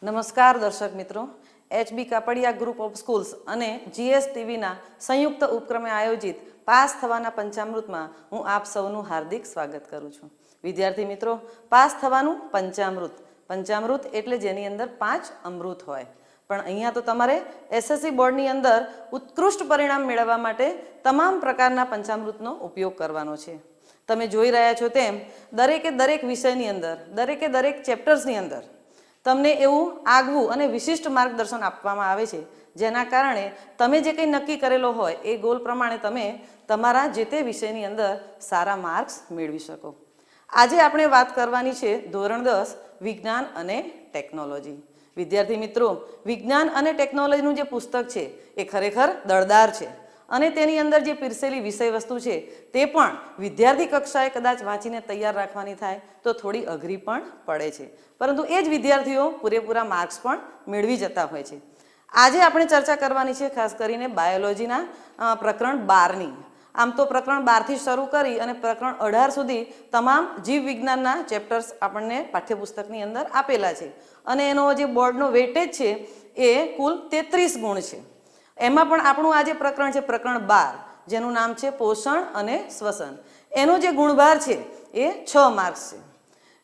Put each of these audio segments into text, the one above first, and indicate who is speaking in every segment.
Speaker 1: નમસ્કાર દર્શક મિત્રો, HB Kapadia group of schools અને GSTVના સંયુક્ત ઉપક્રમે આયોજિત પાસ થવાના પંચામૃતમાં હું આપ સૌનું હાર્દિક સ્વાગત કરું છું. વિદ્યાર્થી મિત્રો, પાસ થવાનું પંચામૃત એટલે જેની અંદર 5 અમૃત હોય. પણ અહીંયા તો તમારે SSC બોર્ડની અંદર ઉત્કૃષ્ટ પરિણામ મેળવવા માટે તમામ પ્રકારના પંચામૃતનો ઉપયોગ કરવાનો છે. તમે જોઈ રહ્યા છો તેમ દરેક વિષયની અંદર દરેક ચેપ્ટર્સની અંદર તમને એવું આગવું અને વિશિષ્ટ માર્ગદર્શન આપવામાં આવે છે, જેના કારણે તમે જે કંઈ નક્કી કરેલો હોય એ ગોલ પ્રમાણે તમે તમારા જે તે વિષયની અંદર સારા માર્ક્સ મેળવી શકો. આજે આપણે વાત કરવાની છે ધોરણ 10 વિજ્ઞાન અને ટેકનોલોજી. વિદ્યાર્થી મિત્રો, વિજ્ઞાન અને ટેકનોલોજીનું જે પુસ્તક છે એ ખરેખર દળદાર છે અને તેની અંદર જે પીરસેલી વિષય વસ્તુ છે તે પણ વિદ્યાર્થી કક્ષાએ કદાચ વાંચીને તૈયાર રાખવાની થાય તો થોડી અઘરી પણ પડે છે, પરંતુ એ જ વિદ્યાર્થીઓ પૂરેપૂરા માર્ક્સ પણ મેળવી જતા હોય છે. આજે આપણે ચર્ચા કરવાની છે ખાસ કરીને બાયોલોજીના પ્રકરણ 12ની. આમ તો પ્રકરણ 12થી શરૂ કરી અને પ્રકરણ 18 સુધી તમામ જીવ વિજ્ઞાનના ચેપ્ટર્સ આપણને પાઠ્યપુસ્તકની અંદર આપેલા છે અને એનો જે બોર્ડનો વેટેજ છે એ કુલ 33 ગુણ છે. એમાં પણ આપણું આ જે પ્રકરણ છે પ્રકરણ 12, જેનું નામ છે પોષણ અને શ્વસન, એનો જે ગુણભાર છે એ 6 માર્ક્સ છે.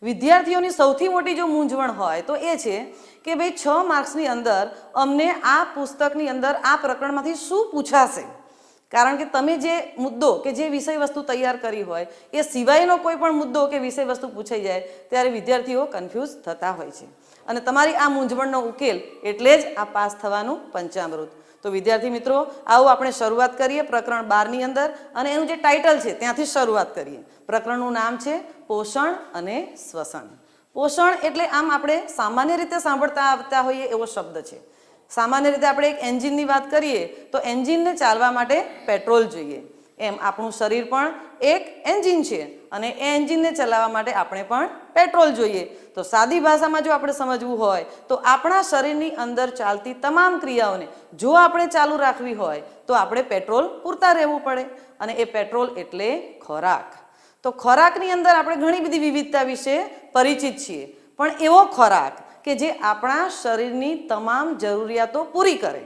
Speaker 1: વિદ્યાર્થીઓની સૌથી મોટી જો મૂંઝવણ હોય તો એ છે કે ભાઈ 6 માર્ક્સની અંદર અમને આ પુસ્તકની અંદર આ પ્રકરણમાંથી શું પૂછાશે, કારણ કે તમે જે મુદ્દો કે જે વિષય વસ્તુ તૈયાર કરી હોય એ સિવાયનો કોઈ પણ મુદ્દો કે વિષય વસ્તુ પૂછાઈ જાય ત્યારે વિદ્યાર્થીઓ કન્ફ્યુઝ થતા હોય છે અને તમારી આ મૂંઝવણનો ઉકેલ એટલે જ આ પાસ થવાનું પંચામૃત. તો વિદ્યાર્થી મિત્રો, આવો આપણે શરૂઆત કરીએ પ્રકરણ 12ની અંદર અને એનું જે ટાઇટલ છે ત્યાંથી શરૂઆત કરીએ. પ્રકરણનું નામ છે પોષણ અને શ્વસન. પોષણ એટલે આમ આપણે સામાન્ય રીતે સાંભળતા આવતા હોઈએ એવો શબ્દ છે. સામાન્ય રીતે આપણે એક એન્જિનની વાત કરીએ તો એન્જિનને ચાલવા માટે પેટ્રોલ જોઈએ, એમ આપણું શરીર પણ એક એન્જિન છે અને એ એન્જિનને ચલાવવા માટે આપણે પણ પેટ્રોલ જોઈએ. તો સાદી ભાષામાં જો આપણે સમજવું હોય તો આપણા શરીરની અંદર ચાલતી તમામ ક્રિયાઓને જો આપણે ચાલુ રાખવી હોય તો આપણે પેટ્રોલ પૂરતા રહેવું પડે અને એ પેટ્રોલ એટલે ખોરાક. તો ખોરાકની અંદર આપણે ઘણી બધી વિવિધતા વિશે પરિચિત છીએ, પણ એવો ખોરાક કે જે આપણા શરીરની તમામ જરૂરિયાતો પૂરી કરે.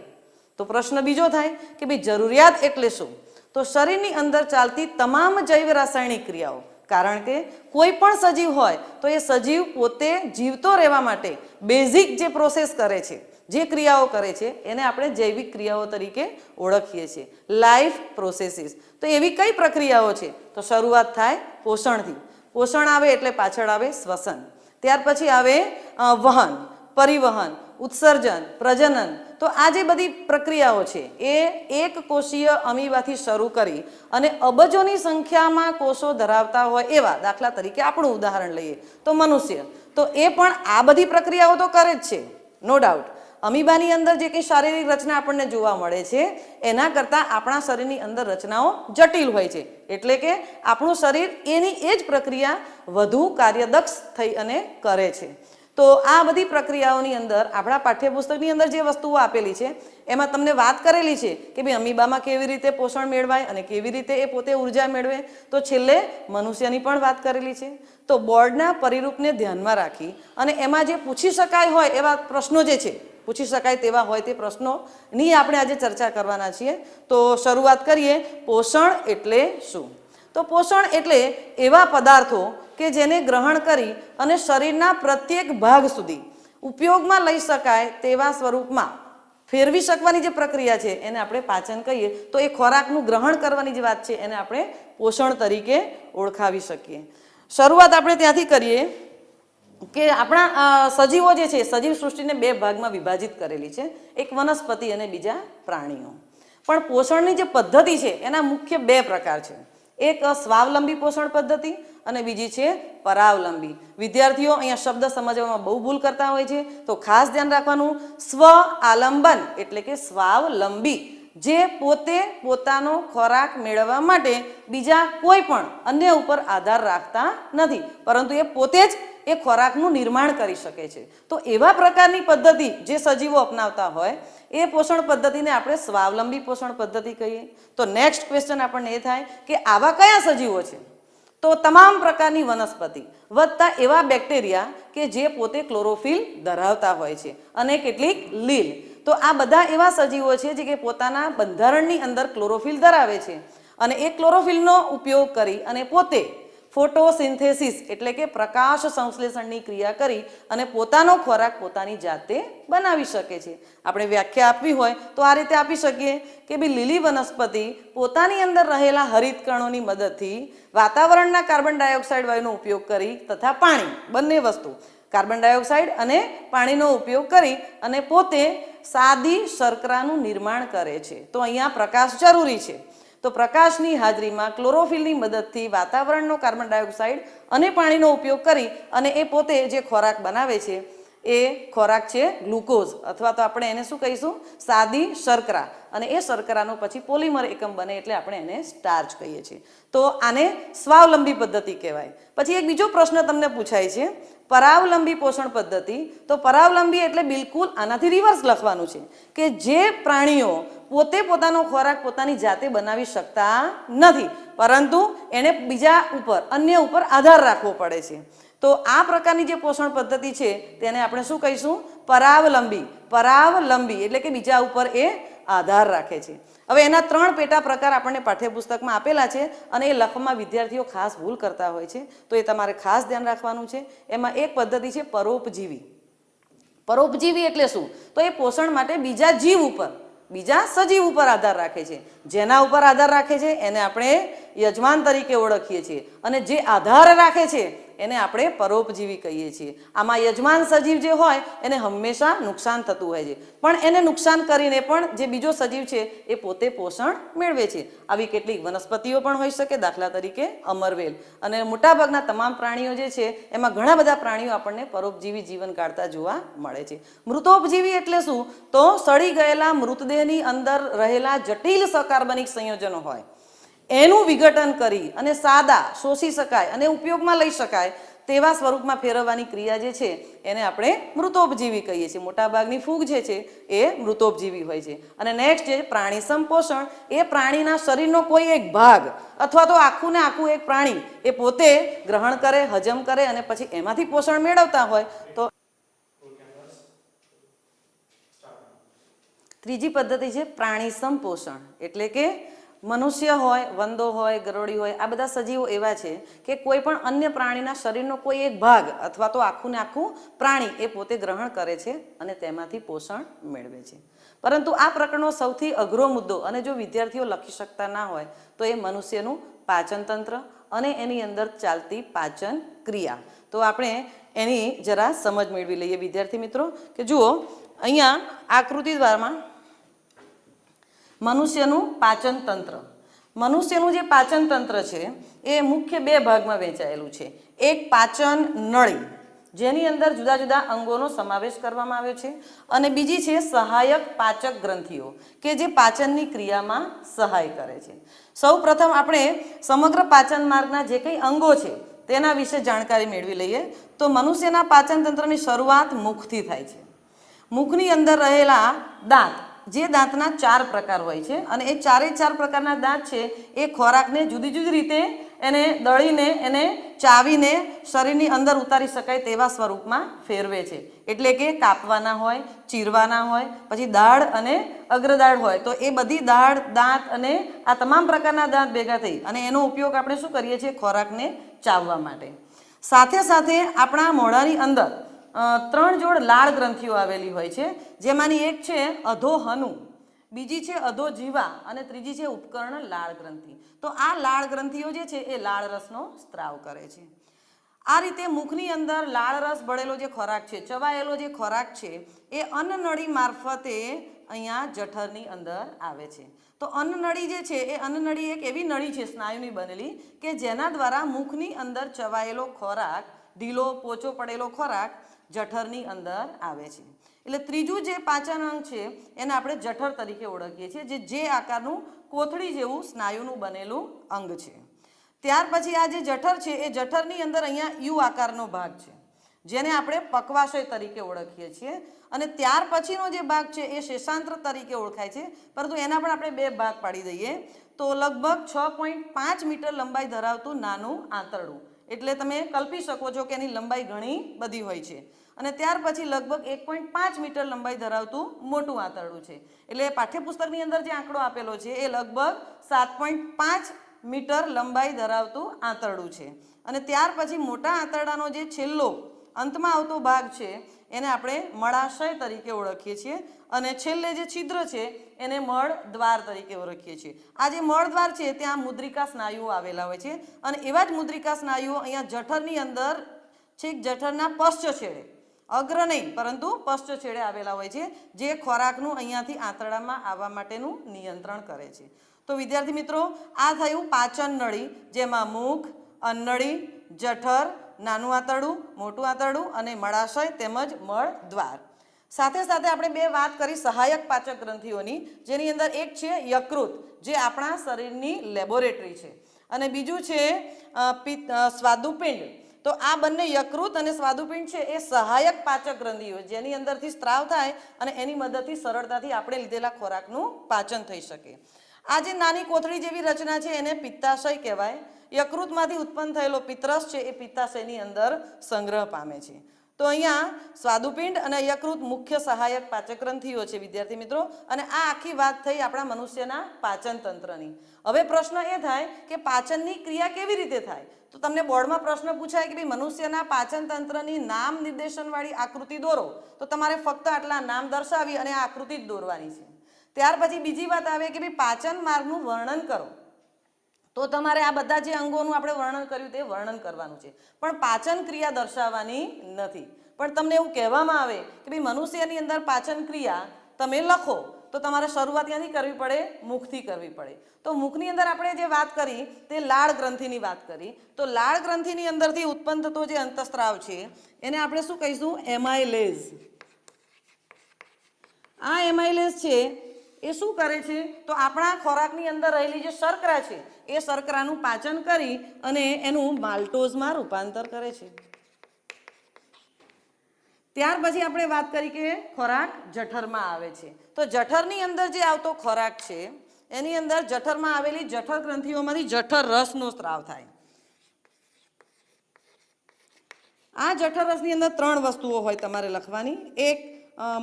Speaker 1: તો પ્રશ્ન બીજો થાય કે ભાઈ જરૂરિયાત એટલે શું? તો શરીરની અંદર ચાલતી તમામ જૈવ રાસાયણિક ક્રિયાઓ, કારણ કે કોઈ પણ સજીવ હોય તો એ સજીવ પોતે જીવતો રહેવા માટે બેઝિક જે પ્રોસેસ કરે છે, જે ક્રિયાઓ કરે છે એને આપણે જૈવિક ક્રિયાઓ તરીકે ઓળખીએ છીએ, લાઈફ પ્રોસેસીસ. તો એવી કઈ પ્રક્રિયાઓ છે? તો શરૂઆત થાય પોષણથી. પોષણ આવે એટલે પાછળ આવે શ્વસન, ત્યાર પછી આવે વહન, પરિવહન, ઉત્સર્જન, પ્રજનન. તો આ જે બધી પ્રક્રિયાઓ છે એ એક કોષીય અમીબાથી શરૂ કરી અને અબજોની સંખ્યામાં કોષો ધરાવતા હોય એવા, દાખલા તરીકે આપણું ઉદાહરણ લઈએ તો મનુષ્ય, તો એ પણ આ બધી પ્રક્રિયાઓ તો કરે જ છે, નો ડાઉટ. અમીબાની અંદર જે કંઈ શારીરિક રચના આપણને જોવા મળે છે એના કરતાં આપણા શરીરની અંદર રચનાઓ જટિલ હોય છે, એટલે કે આપણું શરીર એની એ જ પ્રક્રિયા વધુ કાર્યદક્ષ થઈ અને કરે છે. તો આ બધી પ્રક્રિયાઓની અંદર આપણા પાઠ્યપુસ્તકની અંદર જે વસ્તુઓ આપેલી છે એમાં તમને વાત કરેલી છે કે ભાઈ અમીબામાં કેવી રીતે પોષણ મેળવાય અને કેવી રીતે એ પોતે ઉર્જા મેળવે. તો છેલ્લે મનુષ્યની પણ વાત કરેલી છે. તો બોર્ડના પરિરૂપને ધ્યાનમાં રાખી અને એમાં જે પૂછી શકાય હોય એવા પ્રશ્નો જે છે, પૂછી શકાય તેવા હોય તે પ્રશ્નોની આપણે આજે ચર્ચા કરવાના છીએ. તો શરૂઆત કરીએ. પોષણ એટલે શું? તો પોષણ એટલે એવા પદાર્થો કે જેને ગ્રહણ કરી અને શરીરના પ્રત્યેક ભાગ સુધી ઉપયોગમાં લઈ શકાય તેવા સ્વરૂપમાં ફેરવી શકવાની જે પ્રક્રિયા છે એને આપણે પાચન કહીએ. તો એ ખોરાકનું ગ્રહણ કરવાની જે વાત છે એને આપણે પોષણ તરીકે ઓળખાવી શકીએ. શરૂઆત આપણે ત્યાંથી કરીએ કે આપણા સજીવો જે છે, સજીવ સૃષ્ટિને 2 ભાગમાં વિભાજિત કરેલી છે, એક વનસ્પતિ અને બીજા પ્રાણીઓ. પણ પોષણની જે પદ્ધતિ છે એના મુખ્ય 2 પ્રકાર છે, એક સ્વાવલંબી પોષણ પદ્ધતિ અને બીજી છે પરાવલંબી. વિદ્યાર્થીઓ અહીંયા શબ્દ સમજવામાં બહુ ભૂલ કરતા હોય છે, તો ખાસ ધ્યાન રાખવાનું. સ્વ આલંબન એટલે કે સ્વાવલંબી, જે પોતે પોતાનો ખોરાક મેળવવા માટે બીજા કોઈ પણ અન્ય ઉપર આધાર રાખતા નથી, પરંતુ એ પોતે જ એ ખોરાકનું નિર્માણ કરી શકે છે. તો એવા પ્રકારની પદ્ધતિ જે સજીવો અપનાવતા હોય એ પોષણ પદ્ધતિને આપણે સ્વાવલંબી પોષણ પદ્ધતિ કહીએ. તો નેક્સ્ટ ક્વેશ્ચન આપણને એ થાય કે આવા કયા સજીવો છે? તો તમામ પ્રકારની વનસ્પતિ વત્તા એવા બેક્ટેરિયા કે જે પોતે ક્લોરોફિલ ધરાવતા હોય છે અને કેટલીક લીલ. તો આ બધા એવા સજીવો છે જે કે પોતાના બંધારણની અંદર ક્લોરોફિલ ધરાવે છે અને એ ક્લોરોફિલનો ઉપયોગ કરી અને પોતે ફોટોસિન્થેસિસ એટલે કે પ્રકાશ સંશ્લેષણની ક્રિયા કરી અને પોતાનો ખોરાક પોતાની જાતે બનાવી શકે છે. આપણે વ્યાખ્યા આપવી હોય તો આ રીતે આપી શકીએ કે ભાઈ લીલી વનસ્પતિ પોતાની અંદર રહેલા હરિતકણોની મદદથી વાતાવરણના કાર્બન ડાયોક્સાઇડ વાયુનો ઉપયોગ કરી તથા પાણી બંને વસ્તુ કાર્બન ડાયોક્સાઇડ અને પાણીનો ઉપયોગ કરી અને પોતે સાદી શર્કરાનું નિર્માણ કરે છે. તો અહીંયા પ્રકાશ જરૂરી છે. તો પ્રકાશની હાજરીમાં ક્લોરોફિલની મદદથી વાતાવરણનો કાર્બન ડાયોક્સાઇડ અને પાણીનો ઉપયોગ કરી અને એ પોતે જે ખોરાક બનાવે છે એ ખોરાક છે ગ્લુકોઝ અથવા તો આપણે એને શું કહીશું સાદી શર્કરા અને એ શર્કરાનું પછી પોલિમર એકમ બને એટલે આપણે એને સ્ટાર્ચ કહીએ છીએ. તો આને સ્વાવલંબી પદ્ધતિ કહેવાય. પછી એક બીજો પ્રશ્ન તમને પૂછાય છે પરાવલંબી પોષણ પદ્ધતિ. તો પરાવલંબી એટલે બિલકુલ આનાથી રિવર્સ લખવાનું છે કે જે પ્રાણીઓ પોતે પોતાનો ખોરાક પોતાની જાતે બનાવી શકતા નથી પરંતુ એને બીજા ઉપર અન્ય ઉપર આધાર રાખવો પડે છે. તો આ પ્રકારની જે પોષણ પદ્ધતિ છે તેને આપણે શું કહીશું પરાવલંબી. પરાવલંબી એટલે કે બીજા ઉપર એ આધાર રાખે છે. હવે એના 3 પેટા પ્રકાર આપણને પાઠ્યપુસ્તકમાં આપેલા છે અને એ લખવામાં વિદ્યાર્થીઓ ખાસ ભૂલ કરતા હોય છે તો એ તમારે ખાસ ધ્યાન રાખવાનું છે. એમાં એક પદ્ધતિ છે પરોપજીવી. પરોપજીવી એટલે શું? તો એ પોષણ માટે બીજા જીવ ઉપર બીજા સજીવ ઉપર આધાર રાખે છે. જેના ઉપર આધાર રાખે છે એને આપણે યજમાન તરીકે ઓળખીએ છીએ અને જે આધાર રાખે છે એને આપણે પરોપજીવી કહીએ છીએ. આમાં યજમાન સજીવ જે હોય એને હંમેશા નુકસાન થતું હોય છે પણ એને નુકસાન કરીને પણ જે બીજો સજીવ છે એ પોતે પોષણ મેળવે છે. આવી કેટલીક વનસ્પતિઓ પણ હોઈ શકે દાખલા તરીકે અમરવેલ અને મોટાભાગના તમામ પ્રાણીઓ જે છે એમાં ઘણા બધા પ્રાણીઓ આપણને પરોપજીવી જીવન કાઢતા જોવા મળે છે. મૃતોપજીવી એટલે શું? તો સડી ગયેલા મૃતદેહની અંદર રહેલા જટિલ સકાર્બનિક સંયોજનો હોય એનું વિઘટન કરી અને સાદા શોષી શકાય અને ઉપયોગમાં લઈ શકાય તેવા સ્વરૂપમાં ફેરવવાની ક્રિયા જે છે એને આપણે મૃતોપજીવી કહીએ છીએ. મોટાભાગની ફૂગ જે છે એ મૃતોપજીવી હોય છે. અને નેક્સ્ટ છે પ્રાણી સંપોષણ. એ પ્રાણીના શરીરનો કોઈ એક ભાગ અથવા તો આખું ને આખું એક પ્રાણી એ પોતે ગ્રહણ કરે હજમ કરે અને પછી એમાંથી પોષણ મેળવતા હોય. તો ત્રીજી પદ્ધતિ છે પ્રાણી સંપોષણ એટલે કે મનુષ્ય હોય વંદો હોય ગરોળી હોય આ બધા સજીવો એવા છે કે કોઈ પણ અન્ય પ્રાણીના શરીરનો કોઈ એક ભાગ અથવા તો આખું ને આખું પ્રાણી એ પોતે ગ્રહણ કરે છે અને તેમાંથી પોષણ મેળવે છે. પરંતુ આ પ્રકરણનો સૌથી અઘરો મુદ્દો અને જો વિદ્યાર્થીઓ લખી શકતા ના હોય તો એ મનુષ્યનું પાચન તંત્ર અને એની અંદર ચાલતી પાચન ક્રિયા. તો આપણે એની જરા સમજ મેળવી લઈએ વિદ્યાર્થી મિત્રો કે જુઓ અહીંયા આકૃતિ દ્વારમાં મનુષ્યનું પાચન તંત્ર. મનુષ્યનું જે પાચન તંત્ર છે એ મુખ્ય 2 ભાગમાં વહેંચાયેલું છે. એક પાચન નળી જેની અંદર જુદા જુદા અંગોનો સમાવેશ કરવામાં આવ્યો છે અને બીજી છે સહાયક પાચક ગ્રંથિઓ કે જે પાચનની ક્રિયામાં સહાય કરે છે. સૌ પ્રથમ આપણે સમગ્ર પાચન માર્ગના જે કંઈ અંગો છે તેના વિશે જાણકારી મેળવી લઈએ. તો મનુષ્યના પાચન તંત્રની શરૂઆત મુખથી થાય છે. મુખની અંદર રહેલા દાંત જે દાંતના 4 પ્રકાર હોય છે અને એ 4 પ્રકારના દાંત છે એ ખોરાકને જુદી જુદી રીતે એને દળીને એને ચાવીને શરીરની અંદર ઉતારી શકાય તેવા સ્વરૂપમાં ફેરવે છે. એટલે કે કાપવાના હોય ચીરવાના હોય પછી દાઢ અને અગ્રદાઢ હોય તો એ બધી દાઢ દાંત અને આ તમામ પ્રકારના દાંત ભેગા થઈ અને એનો ઉપયોગ આપણે શું કરીએ છીએ ખોરાકને ચાવવા માટે. સાથે સાથે આપણા મોઢાની અંદર 3 જોડ લાળ ગ્રંથિઓ આવેલી હોય છે જેમાંની એક છે અધોહનુ, બીજી છે અધોજીવા અને ત્રીજી છે ઉપકર્ણ લાળ ગ્રંથિ. તો આ લાળ ગ્રંથિઓ જે છે એ લાળ રસનો સ્ત્રાવ કરે છે. આ રીતે મુખની અંદર લાળ રસ ભળેલો જે ખોરાક છે ચવાયેલો જે ખોરાક છે એ અન્નનળી મારફતે અહીંયા જઠરની અંદર આવે છે. તો અન્નનળી જે છે એ અન્નનળી એક એવી નળી છે સ્નાયુની બનેલી કે જેના દ્વારા મુખની અંદર ચવાયેલો ખોરાક ઢીલો પોચો પડેલો ખોરાક જઠરની અંદર આવે છે. એટલે ત્રીજું જે પાચન અંગ છે એને આપણે જઠર તરીકે ઓળખીએ છીએ જે આકારનું કોથળી જેવું સ્નાયુનું બનેલું અંગ છે. ત્યાર પછી આ જે જઠર છે એ જઠરની અંદર અહીંયા યુ આકારનો ભાગ છે જેને આપણે પક્વાશય તરીકે ઓળખીએ છીએ. અને ત્યાર પછીનો જે ભાગ છે એ શેષાંત્ર તરીકે ઓળખાય છે, પરંતુ એના પણ આપણે 2 ભાગ પાડી દઈએ તો લગભગ 6.5 મીટર લંબાઈ ધરાવતું નાનું આંતરડું, એટલે તમે કલ્પી શકો છો કે એની લંબાઈ ઘણી બધી હોય છે. અને ત્યાર પછી લગભગ 1.5 મીટર લંબાઈ ધરાવતું મોટું આંતરડું છે. એટલે પાઠ્યપુસ્તકની અંદર જે આંકડો આપેલો છે એ લગભગ 7.5 મીટર લંબાઈ ધરાવતું આંતરડું છે. અને ત્યાર પછી મોટા આંતરડાનો જે છેલ્લો અંતમાં આવતો ભાગ છે એને આપણે મળાશય તરીકે ઓળખીએ છીએ. અને છેલ્લે જે છિદ્ર છે એને મળ દ્વાર તરીકે ઓળખીએ છીએ. આ જે મળ દ્વાર છે ત્યાં મુદ્રિકા સ્નાયુઓ આવેલા હોય છે. અને એવા જ મુદ્રિકા સ્નાયુઓ અહીંયા જઠરની અંદર છેક જઠરના પશ્ચ છેડે, અગ્ર નહીં પરંતુ પશ્ચ છેડે આવેલા હોય છે, જે ખોરાકનું અહીંયાથી આંતરડામાં આવવા માટેનું નિયંત્રણ કરે છે. તો વિદ્યાર્થી મિત્રો, આ થયું પાચન નળી, જેમાં મુખ, અન્નળી, જઠર, નાનું આંતરડું, મોટું આંતરડું અને મળાશય તેમજ મળ દ્વાર. સાથે સાથે આપણે 2 વાત કરી સહાયક પાચક ગ્રંથિઓની, જેની અંદર એક છે યકૃત, જે આપણા શરીરની લેબોરેટરી છે, અને બીજું છે સ્વાદુપિંડ. તો આ બંને યકૃત અને સ્વાદુપિંડ છે એ સહાયક પાચક ગ્રંથિઓ, જેની અંદરથી સ્ત્રાવ થાય અને એની મદદથી સરળતાથી આપણે લીધેલા ખોરાકનું પાચન થઈ શકે. આ જે નાની કોથળી જેવી રચના છે એને પિત્તાશય કહેવાય. યકૃતમાંથી ઉત્પન્ન થયેલો પિત્તરસ છે એ પિત્તાશયની અંદર સંગ્રહ પામે છે. તો અહીંયા સ્વાદુપિંડ અને યકૃત મુખ્ય સહાયક પાચક ગ્રંથિઓ છે વિદ્યાર્થી મિત્રો. અને આ આખી વાત થઈ આપણા મનુષ્યના પાચન તંત્રની. હવે પ્રશ્ન એ થાય કે પાચનની ક્રિયા કેવી રીતે થાય? તો તમને બોર્ડમાં પ્રશ્ન પૂછાય કે ભાઈ મનુષ્યના પાચન તંત્રની નામ નિર્દેશનવાળી આકૃતિ દોરો, તો તમારે ફક્ત આટલા નામ દર્શાવી અને આ આકૃતિ જ દોરવાની છે. ત્યાર પછી બીજી વાત આવે કે ભાઈ પાચન માર્ગનું વર્ણન કરો, તો તમારે આ બધા જે અંગોનું આપણે વર્ણન કર્યું તે વર્ણન કરવાનું છે, પણ પાચન ક્રિયા દર્શાવવાની નથી. પણ તમને એવું કહેવામાં આવે કે ભાઈ મનુષ્યની અંદર પાચન ક્રિયા તમે લખો, તો તમારે શરૂઆત ક્યાંથી કરવી પડે? મુખથી કરવી પડે. તો મુખની અંદર આપણે જે વાત કરી તે લાળ ગ્રંથિની વાત કરી. તો લાળ ગ્રંથિની અંદરથી ઉત્પન્ન થતો જે અંતઃસ્ત્રાવ છે એને આપણે શું કહીશું? એમાઇલેઝ. આ એમાઇલેઝ છે એ શું કરે છે? તો આપણા ખોરાકની અંદર રહેલી જે શર્કરા છે એ શર્કરાનું પાચન કરી અને એનું માલ્ટોઝમાં રૂપાંતર કરે છે. ત્યાર પછી આપણે વાત કરી કે ખોરાક જઠરમાં આવે છે. તો જઠરની અંદર જે આવતો ખોરાક છે એની અંદર જઠરમાં આવેલી જઠર ગ્રંથિઓમાંથી જઠર રસનો સ્ત્રાવ થાય. આ જઠર રસની અંદર 3 વસ્તુઓ હોય તમારે લખવાની. એક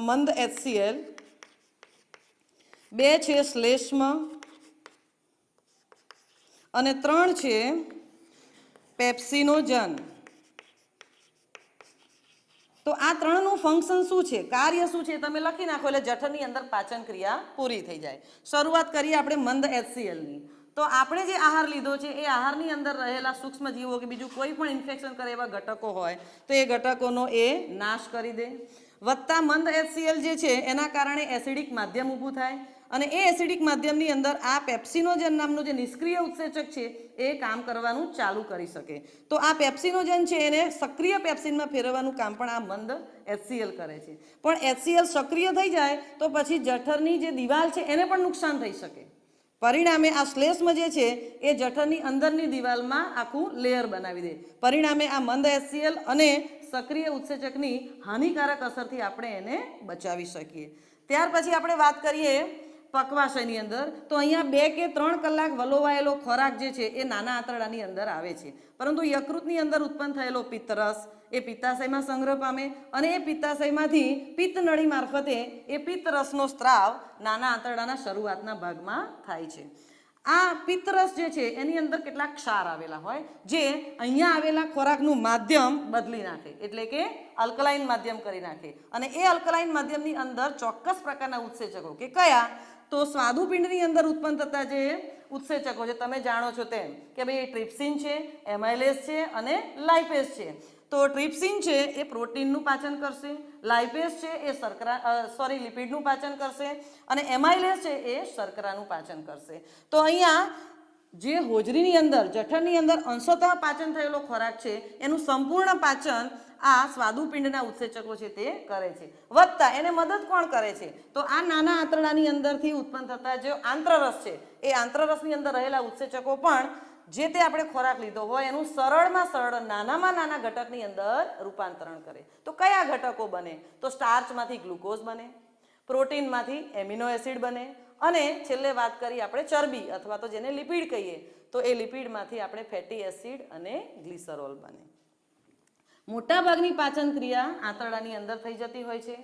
Speaker 1: મંદ HCl, 2 છે શ્લેષ્મ અને 3 છે પેપ્સિનોજન. તો આ 3નું ફંક્શન શું છે, કાર્ય શું છે તમે લખી નાખો એટલે જઠરની અંદર પાચન ક્રિયા પૂરી થઈ જાય. શરૂઆત કરીએ આપણે મંદ HClની. તો આપણે જે આહાર લીધો છે એ આહારની અંદર રહેલા સૂક્ષ્મ જીવો કે બીજું કોઈ પણ ઇન્ફેક્શન કરે એવા ઘટકો હોય તો એ ઘટકોનો એ નાશ કરી દે. વત્તા મંદ HCl જે છે એના કારણે એસિડિક માધ્યમ ઊભું થાય, અને એ એસિડિક માધ્યમની અંદર આ પેપ્સિનોજન નામનું જે નિષ્ક્રિય ઉત્સેચક છે એ કામ કરવાનું ચાલુ કરી શકે. તો આ પેપ્સિનોજન છે એને સક્રિય પેપ્સિનમાં ફેરવવાનું કામ પણ આ મંદ HCl કરે છે. પણ HCl સક્રિય થઈ જાય તો પછી જઠરની જે દિવાલ છે એને પણ નુકસાન થઈ શકે. પરિણામે આ શ્લેષ્મ જે છે એ જઠરની અંદરની દિવાલમાં આખું લેયર બનાવી દે. પરિણામે આ મંદ HCl અને સક્રિય ઉત્સેચકની હાનિકારક અસરથી આપણે એને બચાવી શકીએ. ત્યાર પછી આપણે વાત કરીએ પક્વાશયની અંદર. તો અહીંયા 2 કે 3 કલાક વલોવાયેલો ખોરાક જે છે એ નાના આંતરડાની અંદર આવે છે, પરંતુ યકૃતની અંદર ઉત્પન્ન થયેલો પિત્તરસ એ પિત્તાશયમાં સંગ્રહ પામે અને એ પિત્તાશયમાંથી પિત્ત નળી મારફતે એ પિત્તરસનો સ્ત્રાવ નાના આંતરડાના શરૂઆતના ભાગમાં થાય છે. આ પિત્તરસ જે છે એની અંદર કેટલાક ક્ષાર આવેલા હોય જે અહીંયા આવેલા ખોરાકનું માધ્યમ બદલી નાખે, એટલે કે અલ્કલાઇન માધ્યમ કરી નાખે. અને એ અલ્કલાઇન માધ્યમની અંદર ચોક્કસ પ્રકારના ઉત્સેચકો કે કયા? તો સ્વાદુપિંડની અંદર ઉત્પન્ન થતા જે ઉત્સેચકો છે તમે જાણો છો તેમ કે ભાઈ ટ્રિપ્સિન છે, એમાઇલેઝ છે અને લાઇપેઝ છે. તો ટ્રિપ્સિન છે એ પ્રોટીનનું પાચન કરશે, લાઇપેઝ છે એ લિપિડનું પાચન કરશે અને એમાઇલેઝ છે એ શર્કરાનું પાચન કરશે. તો અહીંયા જે હોજરીની અંદર જઠરની અંદર અંશતઃ પાચન થયેલો ખોરાક છે એનું સંપૂર્ણ પાચન આ સ્વાદુપિંડના ઉત્સેચકો છે તે કરે છે. વત્તા એને મદદ કોણ કરે છે? તો આ નાના આંતરડાની અંદરથી ઉત્પન્ન થતા જે આંત્રરસ છે એ આંત્રરસની અંદર રહેલા ઉત્સેચકો પણ જે તે આપણે ખોરાક લીધો હોય એનું સરળમાં સરળ નાનામાં નાના ઘટકની અંદર રૂપાંતરણ કરે. તો કયા ઘટકો બને? તો સ્ટાર્ચમાંથી ગ્લુકોઝ બને, પ્રોટીનમાંથી એમિનો એસિડ બને, અને છેલ્લે વાત કરી આપણે ચરબી અથવા તો જેને લિપિડ કહીએ તો એ લિપિડમાંથી આપણે ફેટી એસિડ અને ગ્લિસરોલ બને. મોટાભાગની પાચન ક્રિયા આંતરડાની અંદર થઈ જતી હોય છે.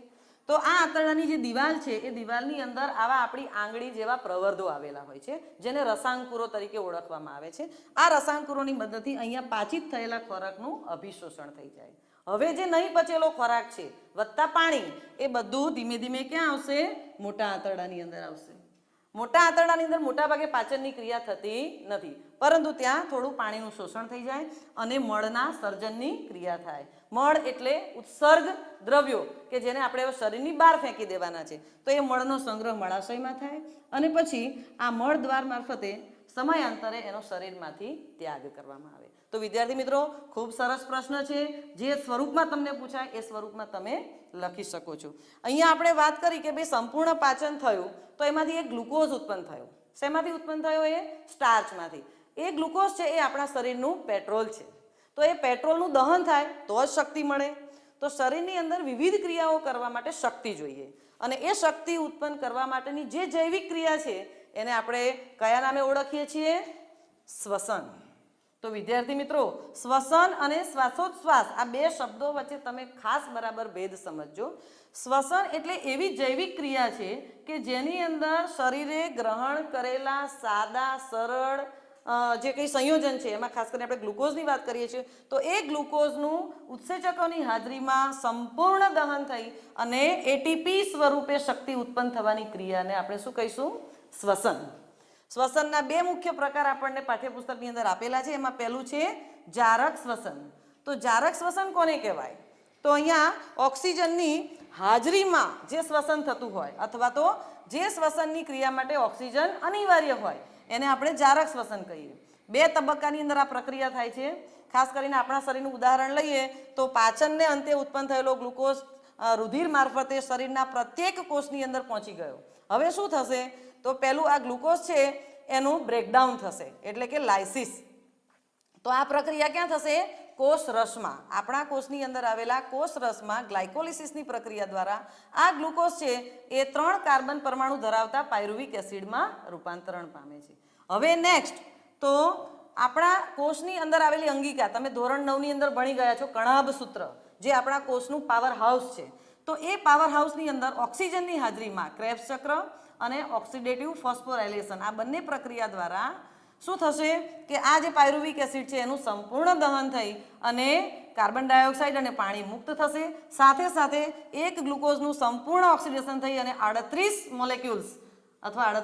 Speaker 1: તો આ આંતરડાની જે દિવાલ છે એ દિવાલની અંદર આવા આપણી આંગળી જેવા પ્રવર્ધો આવેલા હોય છે જેને રસાંકુરો તરીકે ઓળખવામાં આવે છે. આ રસાંકુરોની મદદથી અહીંયા પાચિત થયેલા ખોરાકનું અભિશોષણ થઈ જાય. હવે જે નહીં પચેલો ખોરાક છે વત્તા પાણી એ બધું ધીમે ધીમે ક્યાં આવશે? મોટા આંતરડાની અંદર આવશે. મોટા આંતરડાની અંદર મોટાભાગે પાચનની ક્રિયા થતી નથી, પરંતુ ત્યાં થોડું પાણીનું શોષણ થઈ જાય અને મળના સર્જનની ક્રિયા થાય. મળ એટલે ઉત્સર્ગ દ્રવ્યો કે જેને આપણે શરીરની બહાર ફેંકી દેવાના છે. તો એ મળનો સંગ્રહ મળાશયમાં થાય અને પછી આ મળ દ્વાર મારફતે સમયાંતરે એનો શરીરમાંથી ત્યાગ કરવામાં આવે. તો વિદ્યાર્થી મિત્રો, ખૂબ સરસ પ્રશ્ન છે. જે સ્વરૂપમાં તમને પૂછાય એ સ્વરૂપમાં તમે લખી શકો છો. અહીંયા આપણે વાત કરી કે ભાઈ સંપૂર્ણ પાચન થયું તો એમાંથી એક ગ્લુકોઝ ઉત્પન્ન થયો. શેમાંથી ઉત્પન્ન થયો? એ સ્ટાર્ચમાંથી. એ ગ્લુકોઝ છે એ આપણા શરીરનું પેટ્રોલ છે. તો એ પેટ્રોલનું દહન થાય તો જ શક્તિ મળે. તો શરીરની અંદર વિવિધ ક્રિયાઓ કરવા માટે શક્તિ જોઈએ અને એ શક્તિ ઉત્પન્ન કરવા માટેની જે જૈવિક ક્રિયા છે એને આપણે કયા નામે ઓળખીએ છીએ? શ્વસન. તો વિદ્યાર્થી મિત્રો, શ્વસન અને શ્વાસોચ્છ્વાસ આ બે શબ્દો વચ્ચે તમે ખાસ બરાબર ભેદ સમજજો. શ્વસન એટલે એવી જૈવિક ક્રિયા છે કે જેની અંદર શરીરે ગ્રહણ કરેલા સાદા સરળ જે કંઈ સંયોજન છે એમાં ખાસ કરીને આપણે ગ્લુકોઝની વાત કરીએ છીએ તો એ ગ્લુકોઝનું ઉત્સેચકોની હાજરીમાં સંપૂર્ણ દહન થઈ અને એટીપી સ્વરૂપે શક્તિ ઉત્પન્ન થવાની ક્રિયાને આપણે શું કહીશું? શ્વસન. શ્વસનના બે મુખ્ય પ્રકાર આપણને પાઠ્યપુસ્તકની અંદર આપેલા છે. એમાં પહેલું છે જારક શ્વસન. તો જારક શ્વસન કોને કહેવાય? તો અહીંયા ઓક્સિજનની હાજરીમાં જે શ્વસન થતું હોય અથવા તો જે શ્વસનની ક્રિયા માટે ઓક્સિજન અનિવાર્ય હોય એને આપણે જારક શ્વસન કહીએ. બે તબક્કાની અંદર આ પ્રક્રિયા થાય છે. ખાસ કરીને આપણા શરીરનું ઉદાહરણ લઈએ તો પાચનને અંતે ઉત્પન્ન થયેલો ગ્લુકોઝ રુધિર મારફતે શરીરના પ્રત્યેક કોષની અંદર પહોંચી ગયો. હવે શું થશે? તો પહેલું આ ગ્લુકોઝ છે એનું બ્રેકડાઉન થશે એટલે કે લાયસિસ. તો આ પ્રક્રિયા ક્યાં થશે? કોષ રસમાં. આપણા કોષની અંદર આવેલા કોષ રસમાં ગ્લાયકોલિસિસની પ્રક્રિયા દ્વારા આ ગ્લુકોઝ છે એ 3 કાર્બન પરમાણુ ધરાવતા પાયરુવિક એસિડમાં રૂપાંતરણ પામે છે. હવે નેક્સ્ટ તો આપણા કોષની અંદર આવેલી અંગિકા, તમે ધોરણ 9 ની અંદર ભણી ગયા છો કણાભ સૂત્ર, જે આપણા કોષનું પાવર હાઉસ છે. તો એ પાવર હાઉસની અંદર ઓક્સિજનની હાજરીમાં ક્રેબ્સ ચક્ર અને ઓક્સિડેટિવ ફોસ્ફોરાયલેશન આ બંને પ્રક્રિયા દ્વારા શું થશે કે આ જે પાયરુવિક એસિડ છે એનું સંપૂર્ણ દહન થઈ અને કાર્બન ડાયોક્સાઇડ અને પાણી મુક્ત થશે. સાથે સાથે એક ગ્લુકોઝનું સંપૂર્ણ ઓક્સિડેશન થઈ અને 38 મોલેક્યુલ્સ અથવા